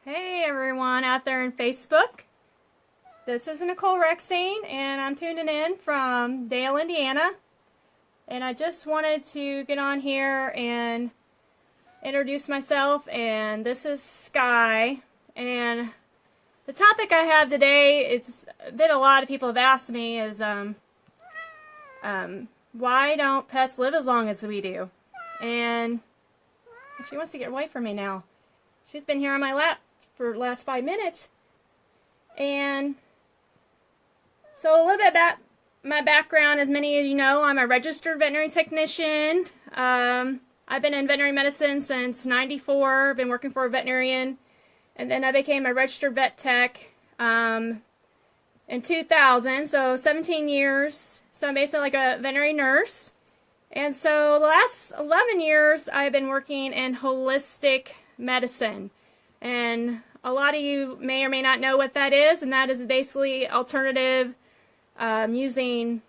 Hey everyone out there in Facebook. This is Nicole Rexine and I'm tuning in from Dale, Indiana. And I just wanted to get on here and introduce myself. And this is Sky. And the topic I have today is that a lot of people have asked me is why don't pets live as long as we do? And she wants to get away from me now. She's been here on my lap for the last 5 minutes. And so a little bit about my background. As many of you know, I'm a registered veterinary technician. I've been in veterinary medicine since '94. Been working for a veterinarian. And then I became a registered vet tech in 2000, so 17 years. So I'm basically like a veterinary nurse. And so the last 11 years I've been working in holistic medicine. And a lot of you may or may not know what that is, and that is basically alternative using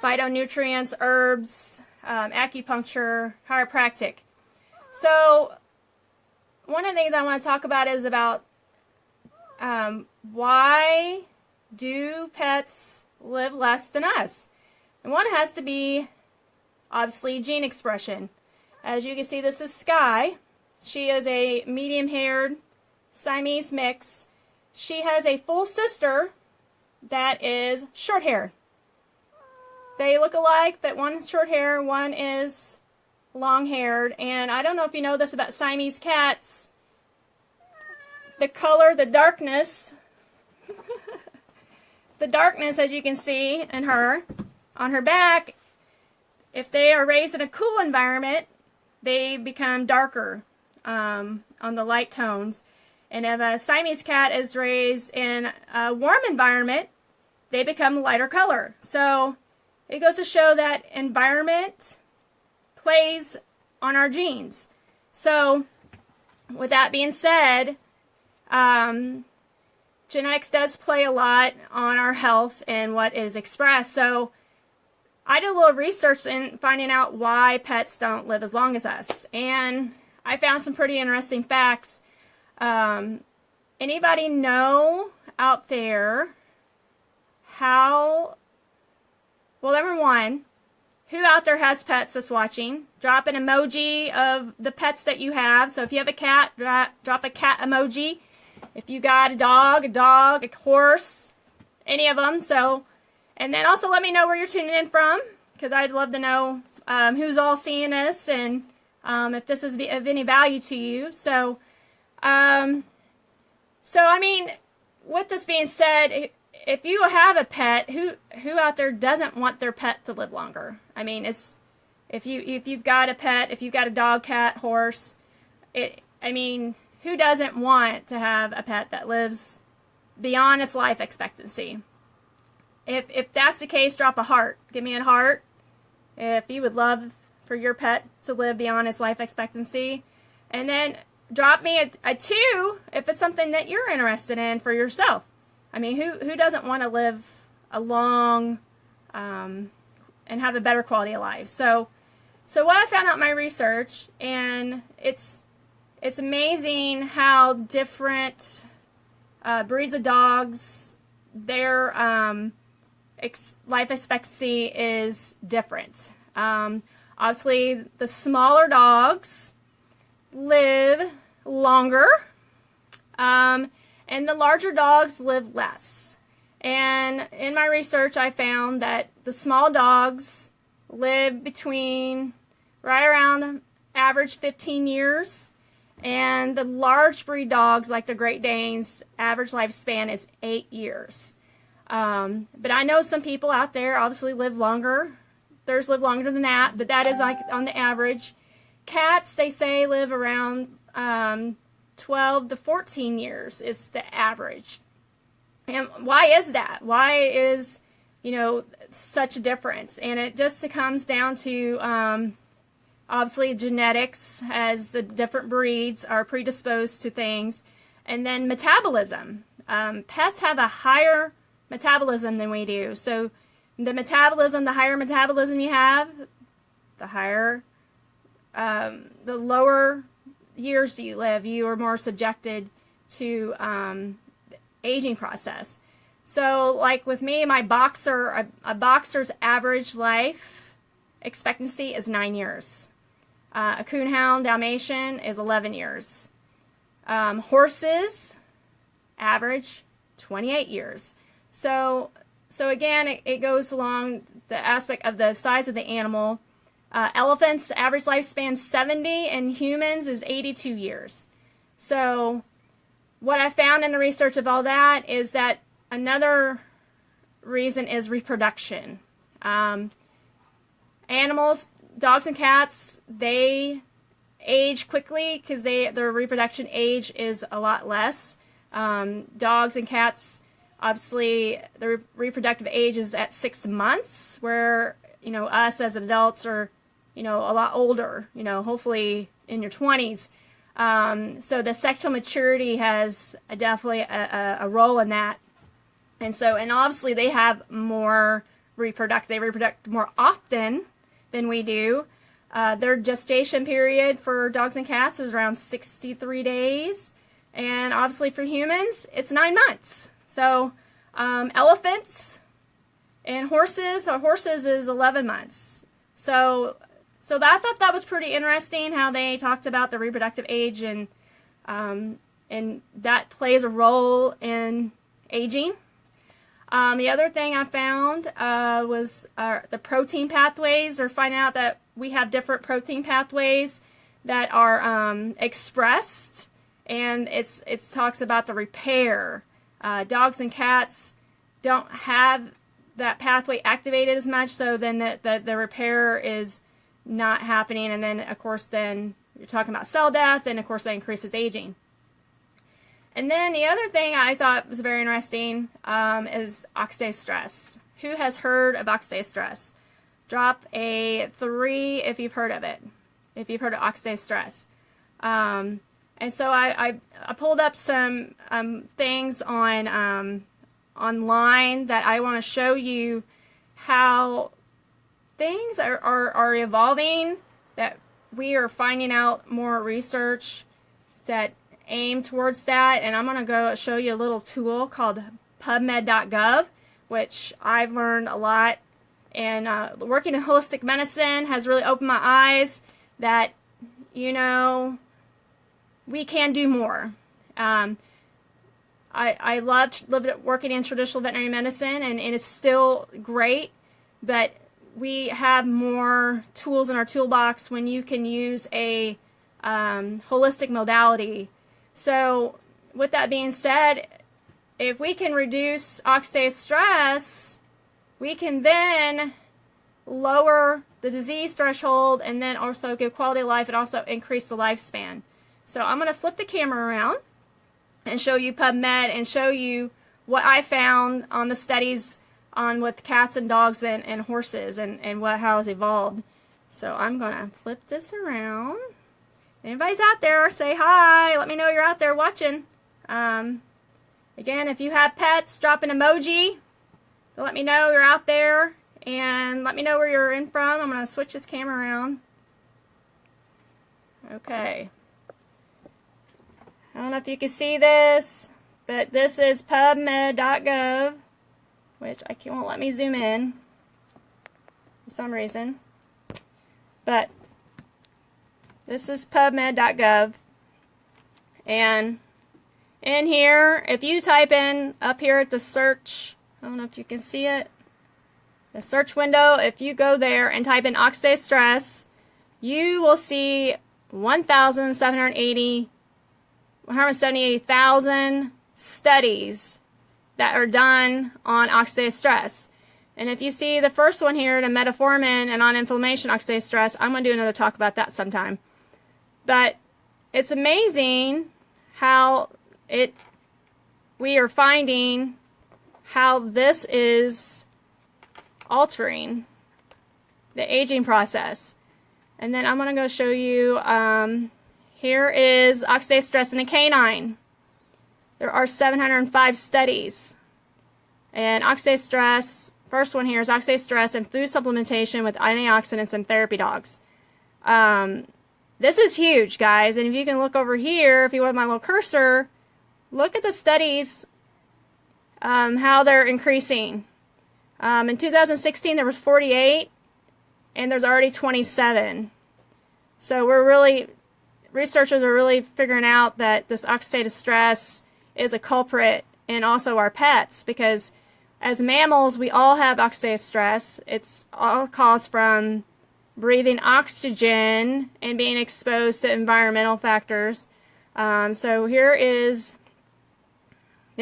phytonutrients, herbs, acupuncture, chiropractic. So one of the things I want to talk about is about why do pets live less than us? And one has to be obviously gene expression. As you can see, this is Sky. She is a medium-haired Siamese mix. She has a full sister that is short-haired. They look alike, but one is short hair, one is long-haired. And I don't know if you know this about Siamese cats. The color, the darkness, the darkness, as you can see in her, on her back, if they are raised in a cool environment, they become darker on the light tones. And if a Siamese cat is raised in a warm environment, they become lighter color. So it goes to show that environment plays on our genes. So with that being said, genetics does play a lot on our health and what is expressed. So I did a little research in finding out why pets don't live as long as us. And I found some pretty interesting facts. Anybody know out there how, well, number one, who out there has pets that's watching? Drop an emoji of the pets that you have. So if you have a cat, drop a cat emoji. If you got a dog, a horse, any of them. So, and then also let me know where you're tuning in from, because I'd love to know who's all seeing this and if this is of any value to you. So, I mean, with this being said, if you have a pet, who out there doesn't want their pet to live longer? I mean, if you've got a pet, if you've got a dog, cat, horse, I mean, who doesn't want to have a pet that lives beyond its life expectancy? If that's the case, drop a heart. Give me a heart if you would love for your pet to live beyond its life expectancy. And then drop me a 2 if it's something that you're interested in for yourself. I mean, who doesn't want to live a long and have a better quality of life? So what I found out in my research, and it's amazing how different breeds of dogs, their life expectancy is different. Obviously, the smaller dogs live longer, and the larger dogs live less. And in my research, I found that the small dogs live between right around average 15 years, and the large breed dogs, like the Great Danes, average lifespan is 8 years. But I know some people out there obviously live longer. Theirs live longer than that, but that is like on the average. Cats, they say, live around 12 to 14 years is the average. And why is that? Why is, such a difference? And it just comes down to obviously genetics, as the different breeds are predisposed to things, and then metabolism. Pets have a higher metabolism than we do. So the higher metabolism you have, the higher, the lower years you live, you are more subjected to the aging process. So like with me, my boxer, a boxer's average life expectancy is 9 years. A coonhound Dalmatian is 11 years. Horses, average 28 years. So again, it goes along the aspect of the size of the animal. Elephants, average lifespan 70, and humans is 82 years. So what I found in the research of all that is that another reason is reproduction. Animals, dogs and cats, they age quickly because their reproduction age is a lot less. Dogs and cats, obviously, the reproductive age is at 6 months, where, you know, us as adults are, you know, a lot older, you know, hopefully in your 20s. So the sexual maturity has definitely a role in that. And obviously they have more they reproduct more often than we do. Their gestation period for dogs and cats is around 63 days. And obviously for humans, it's 9 months. So elephants and horses is 11 months. So I thought that was pretty interesting how they talked about the reproductive age, and that plays a role in aging. The other thing I found was the protein pathways, or finding out that we have different protein pathways that are expressed, and it talks about the repair. Dogs and cats don't have that pathway activated as much, so then the repair is not happening, and then of course then you're talking about cell death, and of course that increases aging. And then the other thing I thought was very interesting is oxidative stress. Who has heard of oxidative stress? Drop a 3 if you've heard of it, if you've heard of oxidative stress. And so I pulled up some things on online that I want to show you how things are evolving, that we are finding out more research that aim towards that. And I'm going to go show you a little tool called pubmed.gov, which I've learned a lot. And working in holistic medicine has really opened my eyes that, you know, we can do more. I loved working in traditional veterinary medicine, and it's still great, but we have more tools in our toolbox when you can use a holistic modality. So with that being said, if we can reduce oxidative stress, we can then lower the disease threshold, and then also give quality of life, and also increase the lifespan. So I'm going to flip the camera around and show you PubMed, and show you what I found on the studies on with cats and dogs and horses, and how it's evolved. So I'm going to flip this around. Anybody's out there, say hi. Let me know you're out there watching. Again, if you have pets, drop an emoji to let me know you're out there, and let me know where you're in from. I'm going to switch this camera around. Okay. I don't know if you can see this, but this is pubmed.gov, which won't let me zoom in for some reason. But this is pubmed.gov, and in here, if you type in up here at the search, I don't know if you can see it, the search window, if you go there and type in oxidative stress, you will see 178,000 studies that are done on oxidative stress. And if you see the first one here, the metformin and on inflammation oxidative stress, I'm going to do another talk about that sometime. But it's amazing how we are finding how this is altering the aging process. And then I'm going to go show you, here is oxidative stress in a canine. There are 705 studies. And oxidative stress, first one here is oxidative stress and food supplementation with antioxidants in therapy dogs. This is huge, guys. And if you can look over here, if you want my little cursor, look at the studies, how they're increasing. In 2016, there was 48, and there's already 27. So researchers are really figuring out that this oxidative stress is a culprit in also our pets, because as mammals, we all have oxidative stress. It's all caused from breathing oxygen and being exposed to environmental factors. So this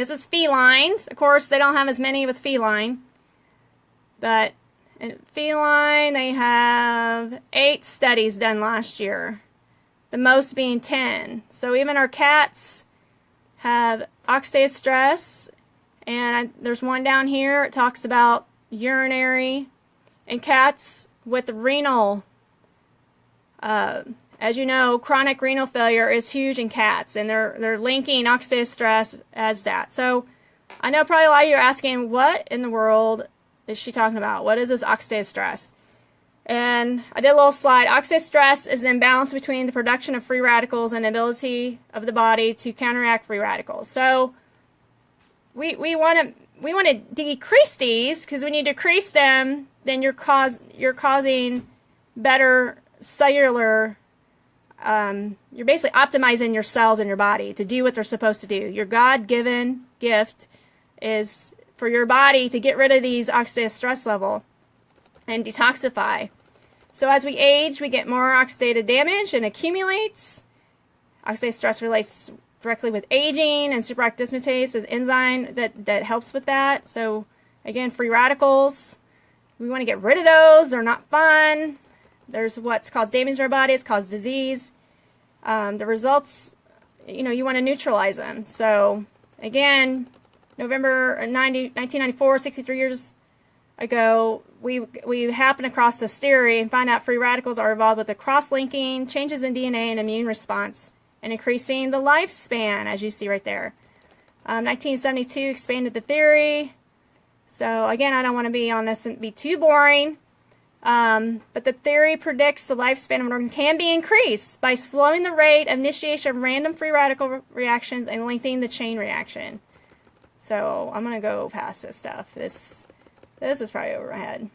is felines. Of course, they don't have as many with feline, but in feline, they have 8 studies done last year, the most being 10. So even our cats have oxidative stress, and there's one down here. It talks about urinary, and cats with renal. As you know, chronic renal failure is huge in cats, and they're linking oxidative stress as that. So I know probably a lot of you are asking, what in the world is she talking about? What is this oxidative stress? And I did a little slide. Oxidative stress is an imbalance between the production of free radicals and the ability of the body to counteract free radicals. So we want to decrease these, because when you decrease them, then you're causing better cellular. You're basically optimizing your cells in your body to do what they're supposed to do. Your God-given gift is for your body to get rid of these oxidative stress level and detoxify. So as we age, we get more oxidative damage and accumulates. Oxidative stress relates directly with aging, and superoxide dismutase is an enzyme that helps with that. So again, free radicals, we want to get rid of those. They're not fun. There's what's caused damage to our body. It's caused disease. The results, you want to neutralize them. So again, November 1994, 63 years ago, we happened across this theory and find out free radicals are involved with the cross-linking, changes in DNA and immune response, and increasing the lifespan, as you see right there. 1972 expanded the theory. So again, I don't want to be on this and be too boring. But the theory predicts the lifespan of an organ can be increased by slowing the rate of initiation of random free radical reactions and lengthening the chain reaction. So I'm going to go past this stuff. This is probably over my head.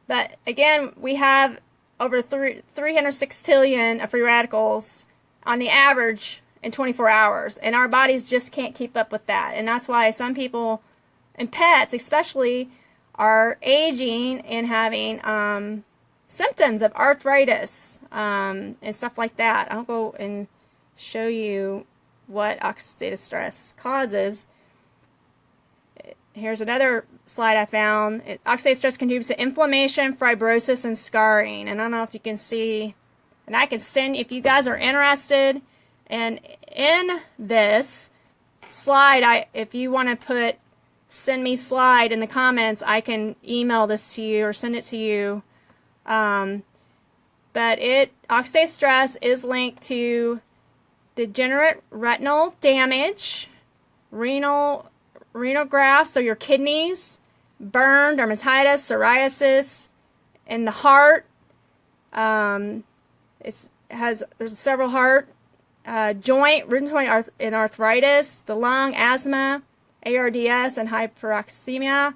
But again, we have over 306 trillion of free radicals on the average in 24 hours. And our bodies just can't keep up with that. And that's why some people, and pets especially, are aging and having symptoms of arthritis and stuff like that. I'll go and show you what oxidative stress causes. Here's another slide I found. Oxidative stress contributes to inflammation, fibrosis, and scarring. And I don't know if you can see, and I can send, if you guys are interested, and in this slide, if you want to send me slide in the comments, I can email this to you or send it to you. But oxidative stress is linked to degenerate retinal damage, renal grafts, so your kidneys, burn, dermatitis, psoriasis, and the heart. There's several heart, rheumatoid and arthritis, the lung, asthma, ARDS, and hyperoxemia,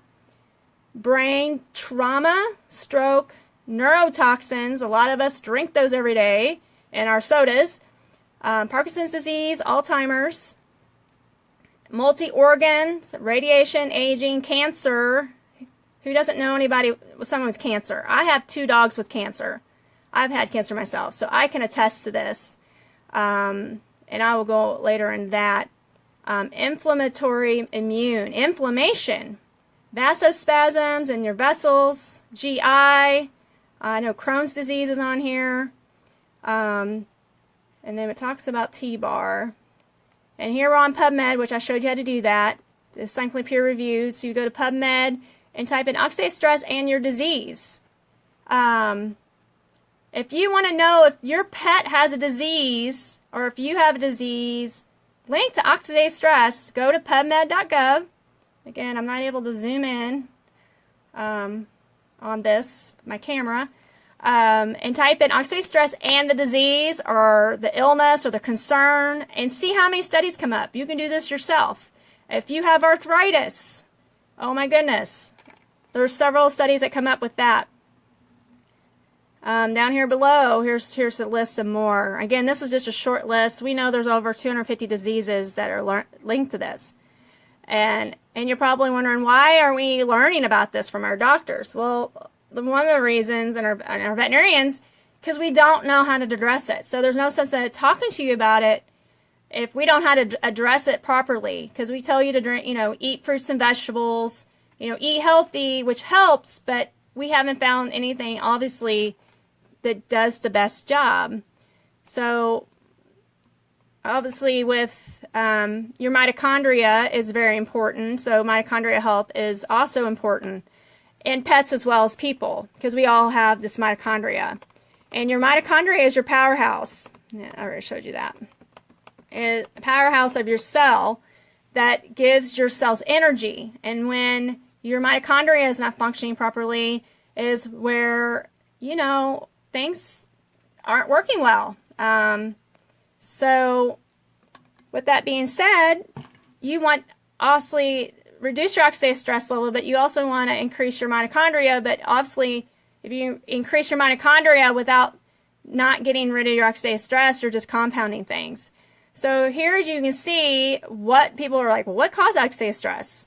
brain trauma, stroke, neurotoxins. A lot of us drink those every day in our sodas. Parkinson's disease, Alzheimer's, multi-organs, radiation, aging, cancer. Who doesn't know anybody with someone with cancer? I have 2 dogs with cancer. I've had cancer myself, so I can attest to this. And I will go later into that. Inflammatory immune, inflammation, vasospasms in your vessels, GI. I know Crohn's disease is on here. And then it talks about T-bar. And here we're on PubMed, which I showed you how to do that. It's scientifically peer-reviewed. So you go to PubMed and type in oxidative stress and your disease. If you want to know if your pet has a disease or if you have a disease linked to oxidative stress, go to pubmed.gov. Again, I'm not able to zoom in on this, my camera. and type in oxidative stress and the disease or the illness or the concern and see how many studies come up. You can do this yourself. If you have arthritis, oh my goodness, there's several studies that come up with that. Down here below, here's a list of more. Again, this is just a short list. We know there's over 250 diseases that are linked to this. And you're probably wondering, why are we learning about this from our doctors? Well, one of the reasons, and our veterinarians, because we don't know how to address it. So there's no sense in talking to you about it if we don't know how to address it properly. Because we tell you to drink, eat fruits and vegetables, eat healthy, which helps, but we haven't found anything, obviously, that does the best job. So obviously with your mitochondria is very important. So mitochondria health is also important in pets as well as people, because we all have this mitochondria. And your mitochondria is your powerhouse. Yeah, I already showed you that. It's a powerhouse of your cell that gives your cells energy. And when your mitochondria is not functioning properly is where, things aren't working well. So with that being said, you want obviously reduce your oxidative stress level, but you also want to increase your mitochondria. But obviously, if you increase your mitochondria without not getting rid of your oxidative stress, you're just compounding things. So here, as you can see, what people are like, well, what causes oxidative stress?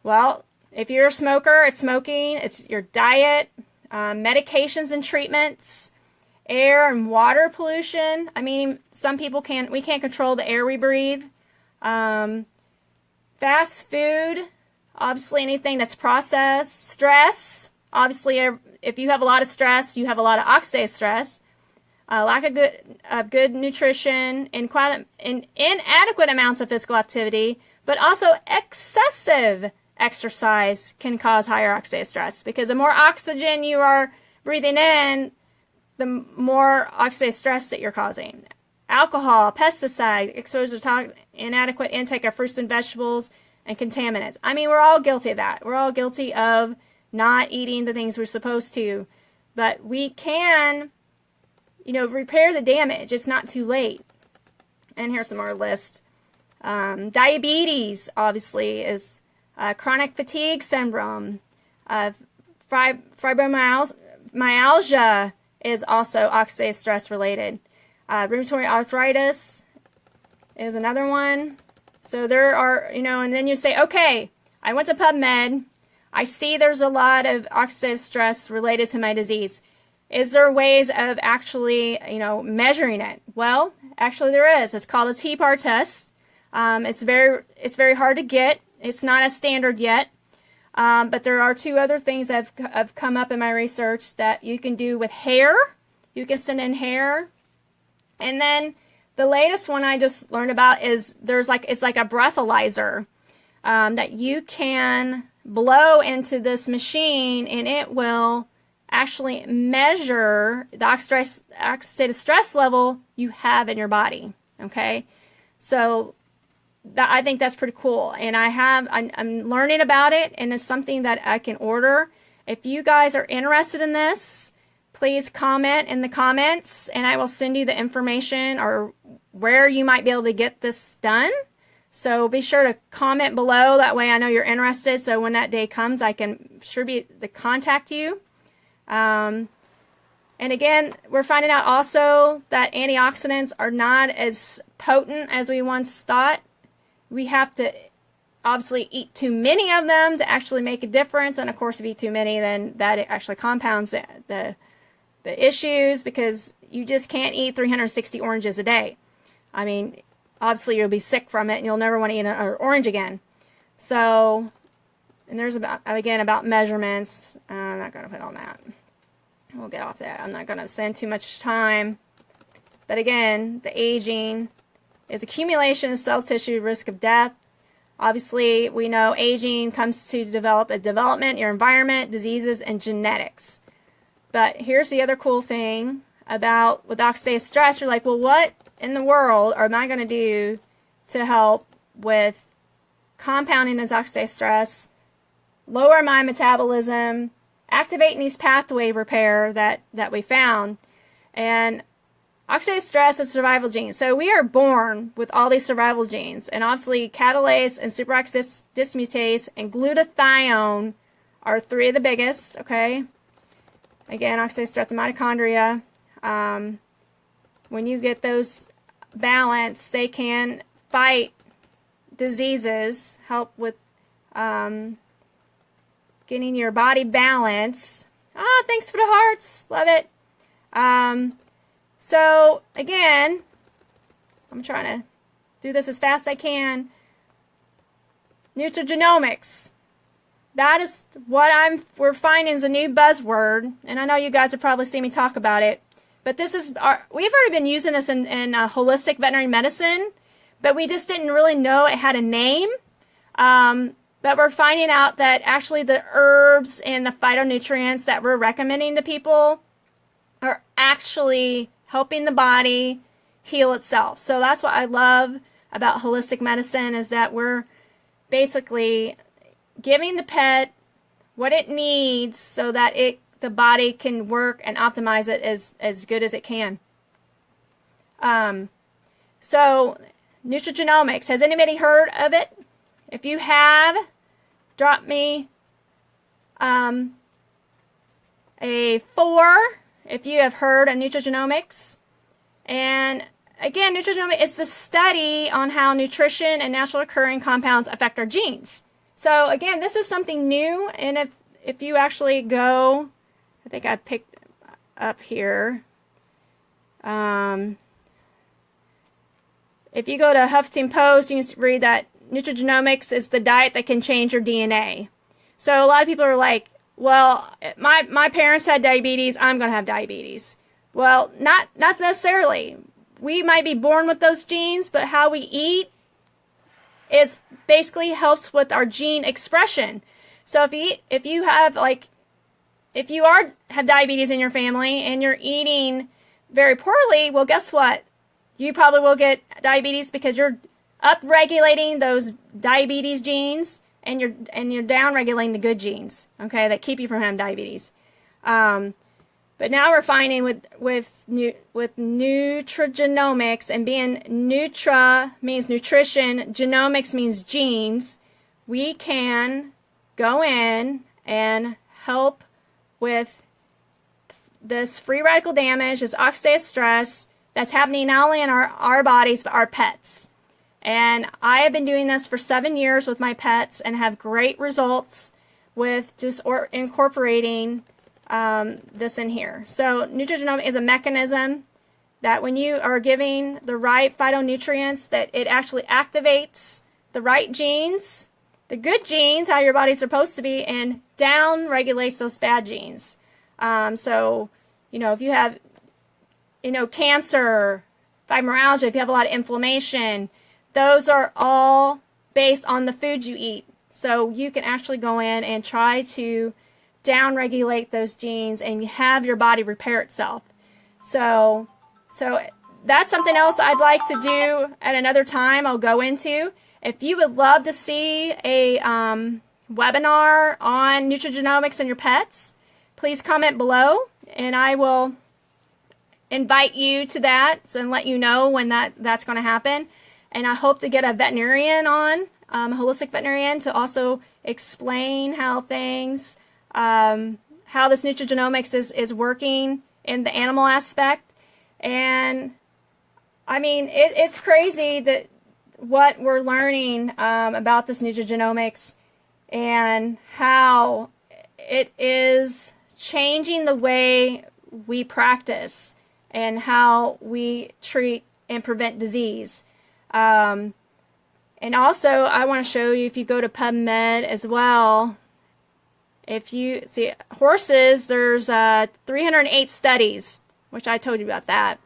Well, if you're a smoker, it's smoking, it's your diet, medications and treatments, air and water pollution. I mean, some people we can't control the air we breathe. Fast food, obviously anything that's processed. Stress, obviously if you have a lot of stress, you have a lot of oxidative stress. Lack of good nutrition, inadequate amounts of physical activity, but also excessive exercise can cause higher oxidative stress, because the more oxygen you are breathing in, the more oxidative stress that you're causing. Alcohol, pesticide, exposure to inadequate intake of fruits and vegetables, and contaminants. I mean, we're all guilty of that. We're all guilty of not eating the things we're supposed to. But we can, repair the damage. It's not too late. And here's some more list. Diabetes, obviously, is chronic fatigue syndrome. Fibromyalgia is also oxidative stress related. Rheumatoid arthritis is another one. So there are, and then you say, okay, I went to PubMed. I see there's a lot of oxidative stress related to my disease. Is there ways of actually, measuring it? Well, actually there is. It's called a TPAR test. It's very hard to get. It's not a standard yet. But there are two other things that have come up in my research that you can do with hair. You can send in hair. And then the latest one I just learned about is it's like a breathalyzer that you can blow into this machine, and it will actually measure the oxidative stress level you have in your body. Okay, so I think that's pretty cool, and I'm learning about it, and it's something that I can order. If you guys are interested in this, please comment in the comments, and I will send you the information or where you might be able to get this done. So be sure to comment below. That way I know you're interested. So when that day comes, I can be to contact you. And again, we're finding out also that antioxidants are not as potent as we once thought. We have to obviously eat too many of them to actually make a difference. And of course, if you eat too many, then that actually compounds the issues, because you just can't eat 360 oranges a day. I mean, obviously you'll be sick from it and you'll never want to eat an orange again. So, and there's about measurements. I'm not going to put on that. We'll get off that. I'm not going to spend too much time. But again, the aging is accumulation of cell tissue, risk of death. Obviously, we know aging comes to development, your environment, diseases, and genetics. But here's the other cool thing about with oxidative stress. You're like, well, what in the world am I going to do to help with compounding this oxidative stress, lower my metabolism, activating these pathway repair that we found. And oxidative stress is a survival gene. So we are born with all these survival genes. And obviously catalase and superoxidase dismutase and glutathione are 3 of the biggest, okay? Again, oxidative stress and mitochondria. When you get those balanced, they can fight diseases, help with getting your body balanced. Ah, thanks for the hearts. Love it. So, again, I'm trying to do this as fast as I can. Nutrigenomics. That is what we're finding is a new buzzword, and I know you guys have probably seen me talk about it. But this is we've already been using this in holistic veterinary medicine, but we just didn't really know it had a name. But we're finding out that actually the herbs and the phytonutrients that we're recommending to people are actually helping the body heal itself. So that's what I love about holistic medicine, is that we're basically giving the pet what it needs so that the body can work and optimize it as good as it can. So nutrigenomics, has anybody heard of it? If you have, drop me a 4 if you have heard of nutrigenomics. And again, nutrigenomics is the study on how nutrition and naturally occurring compounds affect our genes. So again, this is something new, and if you actually go, I think I picked up here. If you go to Huffington Post, you can read that nutrigenomics is the diet that can change your DNA. So a lot of people are like, well, my parents had diabetes, I'm going to have diabetes. Well, not necessarily. We might be born with those genes, but how we eat is basically helps with our gene expression. So if you have diabetes in your family and you're eating very poorly, well, guess what? You probably will get diabetes because you're upregulating those diabetes genes and you're downregulating the good genes, okay, that keep you from having diabetes. But now we're finding with nutrigenomics, and being nutra means nutrition, genomics means genes, we can go in and help with this free radical damage, this oxidative stress that's happening not only in our bodies but our pets. And I have been doing this for 7 years with my pets and have great results with just incorporating this in here. So nutrigenomics is a mechanism that when you are giving the right phytonutrients, that it actually activates the right genes, the good genes, how your body's supposed to be, and down regulates those bad genes. So, if you have, cancer, fibromyalgia, if you have a lot of inflammation, those are all based on the food you eat. So you can actually go in and try to down-regulate those genes and have your body repair itself. So that's something else I'd like to do at another time I'll go into. If you would love to see a webinar on nutrigenomics and your pets, please comment below and I will invite you to that and let you know when that's going to happen. And I hope to get a veterinarian on, a holistic veterinarian, to also explain how this nutrigenomics is working in the animal aspect. And I mean, it's crazy that what we're learning about this nutrigenomics and how it is changing the way we practice and how we treat and prevent disease. And also, I want to show you, if you go to PubMed as well, if you see horses, there's 308 studies, which I told you about that.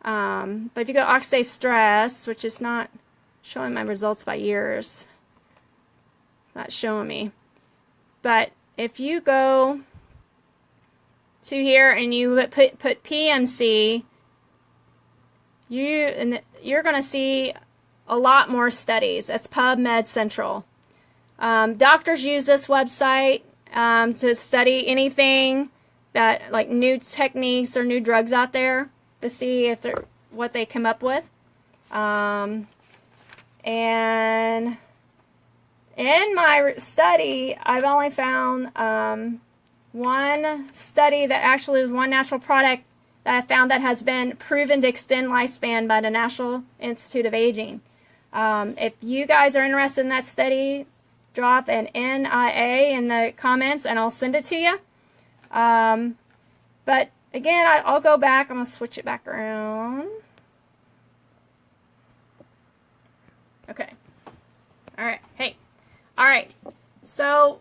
But if you go oxidative stress, which is not showing my results by years, not showing me. But if you go to here and you put PMC, you're going to see a lot more studies. It's PubMed Central. Doctors use this website to study anything that, like, new techniques or new drugs out there, to see if they're what they come up with. And in my study, I've only found one study that actually was one natural product that I found that has been proven to extend lifespan by the National Institute of Aging. If you guys are interested in that study, drop an NIA in the comments and I'll send it to you. But again, I'll go back. I'm going to switch it back around. Okay. All right. Hey. All right. So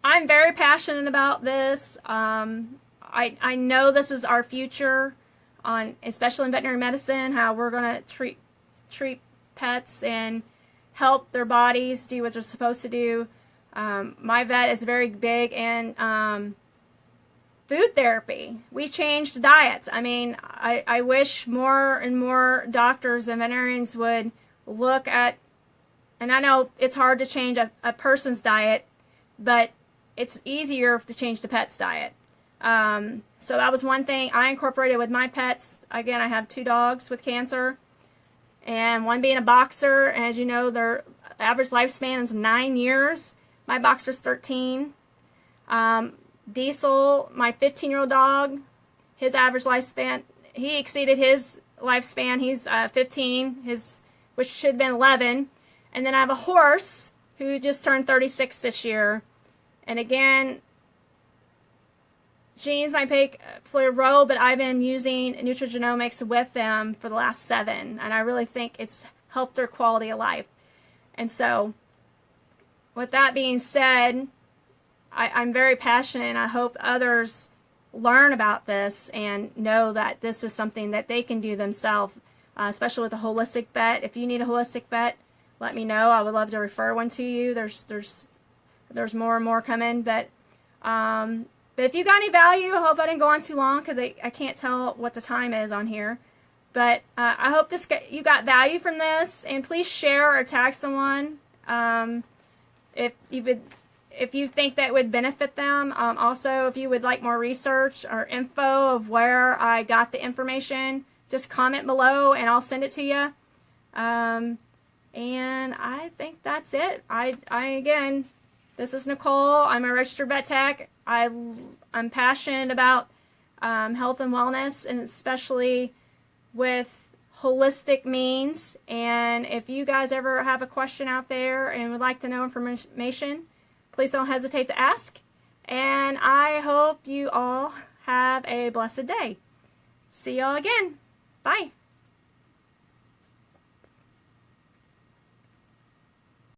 I'm very passionate about this. I know this is our future, especially in veterinary medicine, how we're going to treat pets and help their bodies do what they're supposed to do. My vet is very big in food therapy. We changed diets. I mean, I wish more and more doctors and veterinarians would look at, and I know it's hard to change a person's diet, but it's easier to change the pet's diet. So that was one thing I incorporated with my pets. Again, I have 2 dogs with cancer, and one being a boxer. And as you know, their average lifespan is 9 years. My boxer's 13. Diesel, my 15-year-old dog, his average lifespan, he exceeded his lifespan. He's 15, which should have been 11. And then I have a horse who just turned 36 this year. And again, genes might play a role, but I've been using nutrigenomics with them for the last 7, and I really think it's helped their quality of life. And so, with that being said, I'm very passionate, and I hope others learn about this and know that this is something that they can do themselves, especially with a holistic vet. If you need a holistic vet, let me know. I would love to refer one to you. There's more and more coming, but if you got any value, I hope I didn't go on too long because I can't tell what the time is on here. But I hope you got value from this, and please share or tag someone if you think that would benefit them. Also, if you would like more research or info of where I got the information, just comment below and I'll send it to you. And I think that's it. Again, this is Nicole. I'm a registered vet tech. I'm passionate about health and wellness, and especially with holistic means. And if you guys ever have a question out there and would like to know information, please don't hesitate to ask. And I hope you all have a blessed day. See y'all again. Bye.